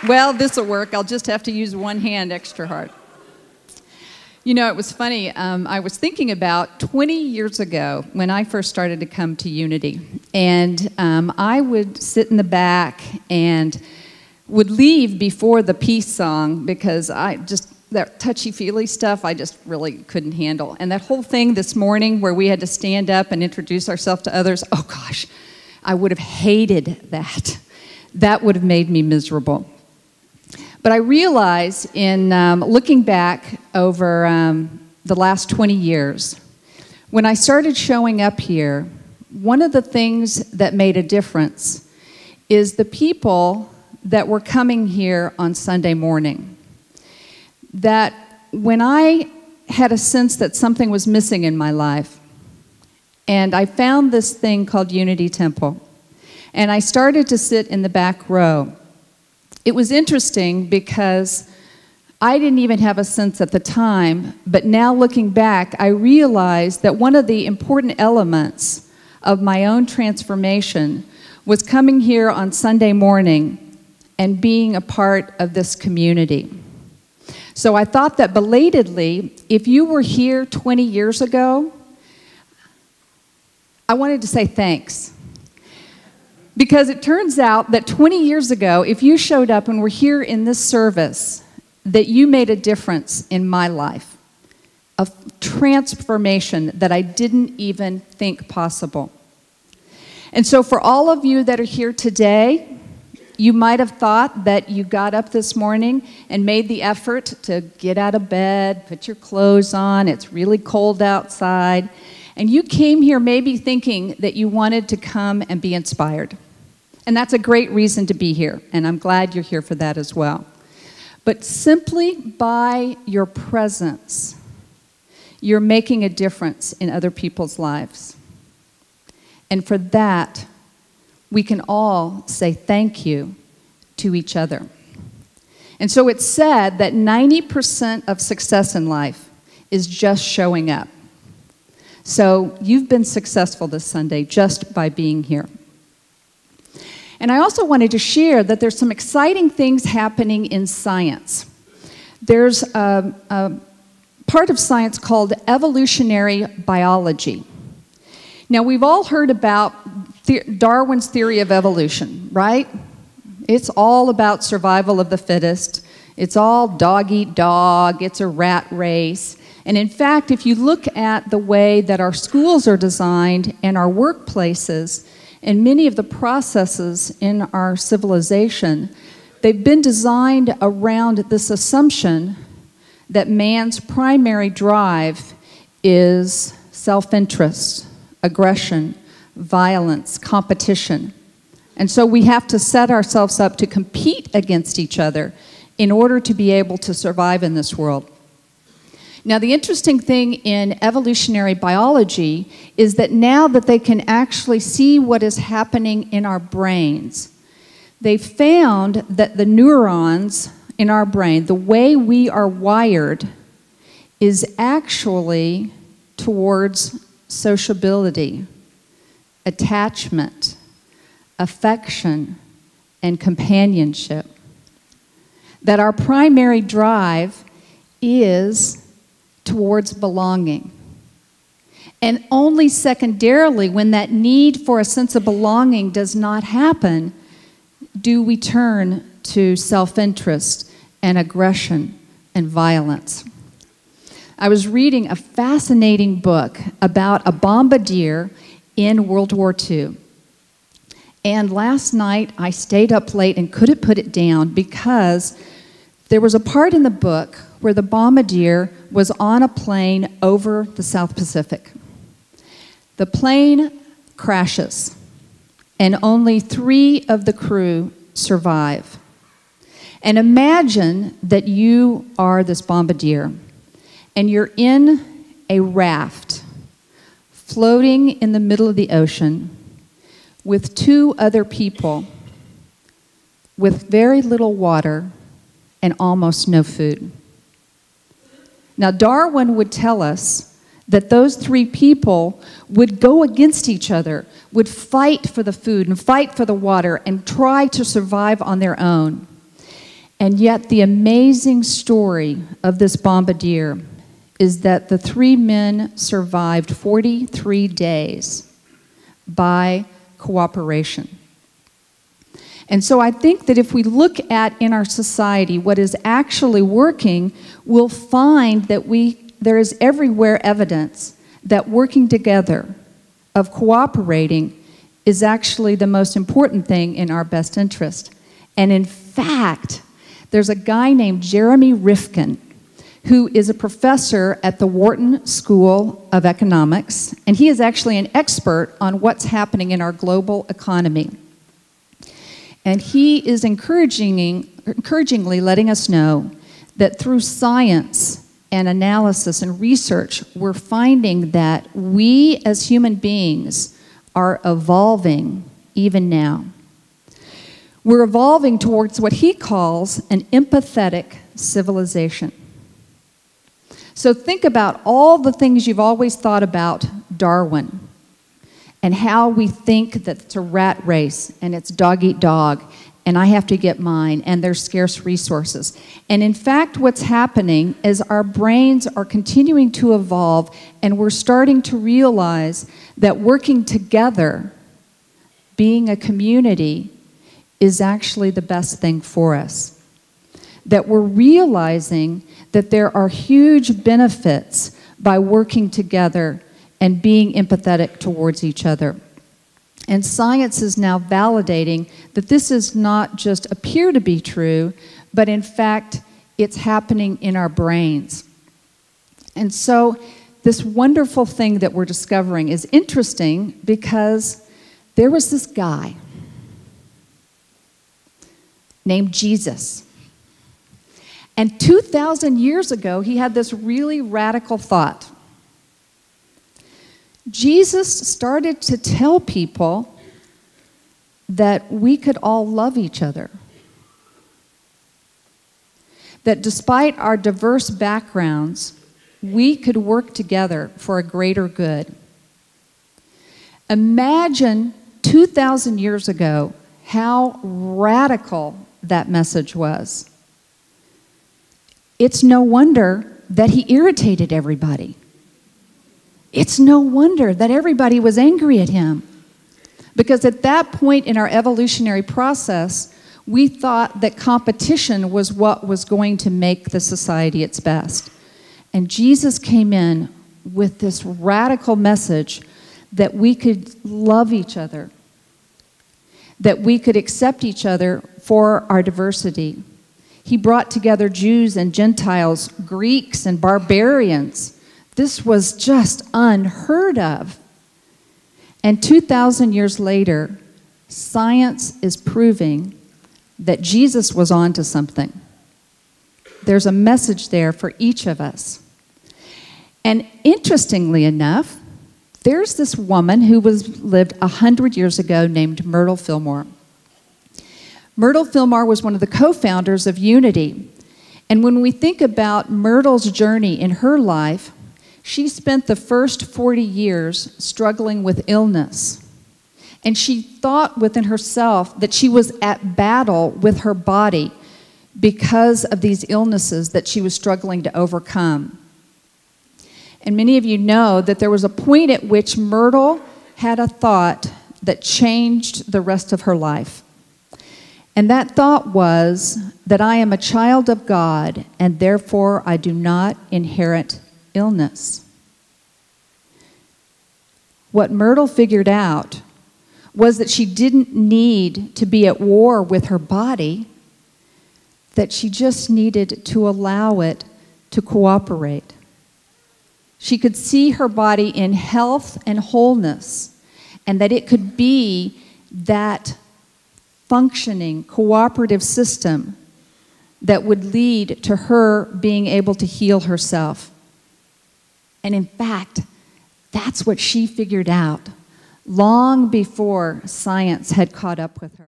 Well, this will work. I'll just have to use one hand extra hard. You know, it was funny. I was thinking about 20 years ago when I first started to come to Unity. And I would sit in the back and would leave before the peace song because that touchy-feely stuff, I just really couldn't handle. And that whole thing this morning where we had to stand up and introduce ourselves to others, oh gosh, I would have hated that. That would have made me miserable. But I realize in looking back over the last 20 years, when I started showing up here, one of the things that made a difference is the people that were coming here on Sunday morning. That when I had a sense that something was missing in my life, and I found this thing called Unity Temple, and I started to sit in the back row. It was interesting because I didn't even have a sense at the time, but now looking back, I realized that one of the important elements of my own transformation was coming here on Sunday morning and being a part of this community. So I thought that belatedly, if you were here 20 years ago, I wanted to say thanks. Because it turns out that 20 years ago, if you showed up and were here in this service, that you made a difference in my life, a transformation that I didn't even think possible. And so for all of you that are here today, you might have thought that you got up this morning and made the effort to get out of bed, put your clothes on, it's really cold outside, and you came here maybe thinking that you wanted to come and be inspired. And that's a great reason to be here, and I'm glad you're here for that as well. But simply by your presence, you're making a difference in other people's lives. And for that, we can all say thank you to each other. And so it's said that 90% of success in life is just showing up. So you've been successful this Sunday just by being here. And I also wanted to share that there's some exciting things happening in science. There's a part of science called evolutionary biology. Now, we've all heard about Darwin's theory of evolution, right? It's all about survival of the fittest. It's all dog eat dog. It's a rat race. And in fact, if you look at the way that our schools are designed and our workplaces and many of the processes in our civilization, they've been designed around this assumption that man's primary drive is self-interest, aggression, violence, competition. And so we have to set ourselves up to compete against each other in order to be able to survive in this world. Now, the interesting thing in evolutionary biology is that now that they can actually see what is happening in our brains, they found that the neurons in our brain, the way we are wired, is actually towards sociability, attachment, affection, and companionship. That our primary drive is towards belonging. And only secondarily, when that need for a sense of belonging does not happen, do we turn to self-interest and aggression and violence. I was reading a fascinating book about a bombardier in World War II. And last night, I stayed up late and couldn't put it down because there was a part in the book where the bombardier was on a plane over the South Pacific. The plane crashes, and only 3 of the crew survive. And imagine that you are this bombardier, and you're in a raft, floating in the middle of the ocean, with 2 other people, with very little water and almost no food. Now, Darwin would tell us that those three people would go against each other, would fight for the food and fight for the water and try to survive on their own. And yet the amazing story of this bombardier is that the three men survived 43 days by cooperation. And so I think that if we look at in our society what is actually working, we'll find that there is everywhere evidence that working together, of cooperating, is actually the most important thing in our best interest. And in fact, there's a guy named Jeremy Rifkin who is a professor at the Wharton School of Economics, and he is actually an expert on what's happening in our global economy. And he is encouragingly letting us know that through science and analysis and research, we're finding that we as human beings are evolving even now. We're evolving towards what he calls an empathetic civilization. So think about all the things you've always thought about Darwin and how we think that it's a rat race and it's dog eat dog and I have to get mine and there's scarce resources. And in fact, what's happening is our brains are continuing to evolve and we're starting to realize that working together, being a community, is actually the best thing for us. That we're realizing that there are huge benefits by working together and being empathetic towards each other. And science is now validating that this is not just appear to be true, but in fact, it's happening in our brains. And so this wonderful thing that we're discovering is interesting because there was this guy named Jesus. And 2,000 years ago, he had this really radical thought. Jesus started to tell people that we could all love each other. That despite our diverse backgrounds, we could work together for a greater good. Imagine 2,000 years ago how radical that message was. It's no wonder that he irritated everybody. It's no wonder that everybody was angry at him. Because at that point in our evolutionary process, we thought that competition was what was going to make the society its best. And Jesus came in with this radical message that we could love each other, that we could accept each other for our diversity. He brought together Jews and Gentiles, Greeks and barbarians. This was just unheard of. And 2,000 years later, science is proving that Jesus was onto something. There's a message there for each of us. And interestingly enough, there's this woman who lived 100 years ago named Myrtle Fillmore. Myrtle Fillmore was one of the co-founders of Unity. And when we think about Myrtle's journey in her life, she spent the first 40 years struggling with illness. And she thought within herself that she was at battle with her body because of these illnesses that she was struggling to overcome. And many of you know that there was a point at which Myrtle had a thought that changed the rest of her life. And that thought was that I am a child of God and therefore I do not inherit illness. What Myrtle figured out was that she didn't need to be at war with her body, that she just needed to allow it to cooperate. She could see her body in health and wholeness, and that it could be that functioning, cooperative system that would lead to her being able to heal herself. And in fact, that's what she figured out long before science had caught up with her.